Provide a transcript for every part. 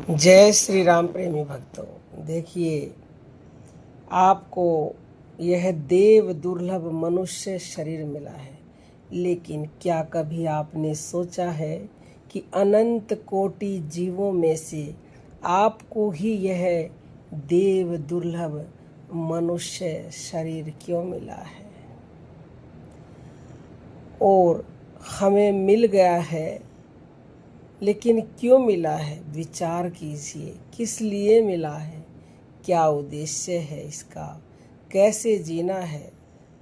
जय श्री राम प्रेमी भक्तों। देखिए, आपको यह देव दुर्लभ मनुष्य शरीर मिला है, लेकिन क्या कभी आपने सोचा है कि अनंत कोटि जीवों में से आपको ही यह देव दुर्लभ मनुष्य शरीर क्यों मिला है और हमें मिल गया है, लेकिन क्यों मिला है? विचार कीजिए, किस लिए मिला है, क्या उद्देश्य है इसका, कैसे जीना है।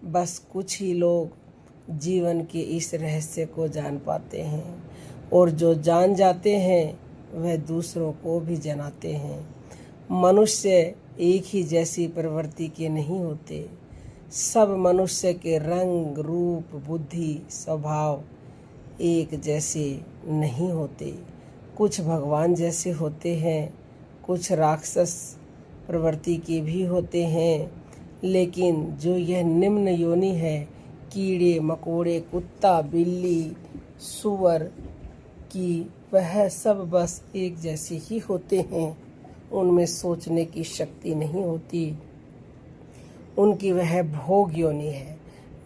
बस कुछ ही लोग जीवन के इस रहस्य को जान पाते हैं, और जो जान जाते हैं वह दूसरों को भी जनाते हैं। मनुष्य एक ही जैसी प्रवृत्ति के नहीं होते। सब मनुष्य के रंग, रूप, बुद्धि, स्वभाव एक जैसे नहीं होते। कुछ भगवान जैसे होते हैं, कुछ राक्षस प्रवृत्ति के भी होते हैं, लेकिन जो यह निम्न योनि है, कीड़े मकोड़े, कुत्ता, बिल्ली, सूअर की, वह सब बस एक जैसे ही होते हैं। उनमें सोचने की शक्ति नहीं होती। उनकी वह भोग योनि है,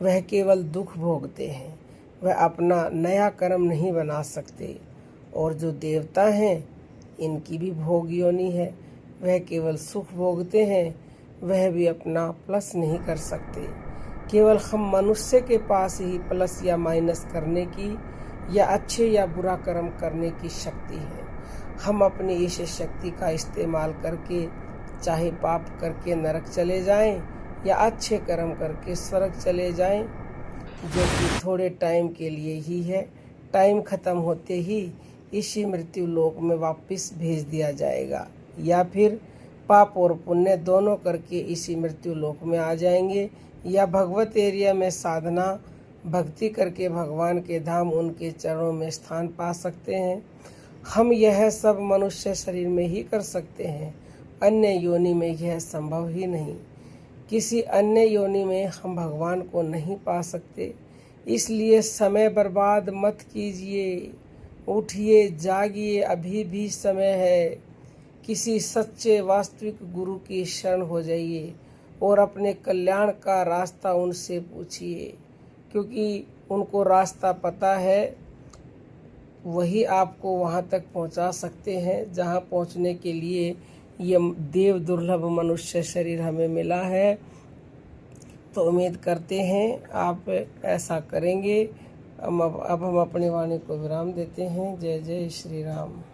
वह केवल दुख भोगते हैं, वह अपना नया कर्म नहीं बना सकते। और जो देवता हैं, इनकी भी भोग योनि है, वह केवल सुख भोगते हैं, वह भी अपना प्लस नहीं कर सकते। केवल हम मनुष्य के पास ही प्लस या माइनस करने की या अच्छे या बुरा कर्म करने की शक्ति है। हम अपनी इस शक्ति का इस्तेमाल करके चाहे पाप करके नरक चले जाएं या अच्छे कर्म करके स्वर्ग चले जाएं, जो कि थोड़े टाइम के लिए ही है। टाइम खत्म होते ही इसी मृत्यु लोक में वापस भेज दिया जाएगा, या फिर पाप और पुण्य दोनों करके इसी मृत्यु लोक में आ जाएंगे, या भगवत एरिया में साधना भक्ति करके भगवान के धाम, उनके चरणों में स्थान पा सकते हैं। हम यह सब मनुष्य शरीर में ही कर सकते हैं, अन्य योनि में यह संभव ही नहीं। किसी अन्य योनि में हम भगवान को नहीं पा सकते। इसलिए समय बर्बाद मत कीजिए, उठिए, जागिए, अभी भी समय है। किसी सच्चे वास्तविक गुरु की शरण हो जाइए और अपने कल्याण का रास्ता उनसे पूछिए, क्योंकि उनको रास्ता पता है। वही आपको वहां तक पहुंचा सकते हैं जहां पहुंचने के लिए ये देव दुर्लभ मनुष्य शरीर हमें मिला है। तो उम्मीद करते हैं आप ऐसा करेंगे। अब हम अपनी वाणी को विराम देते हैं। जय जय श्री राम।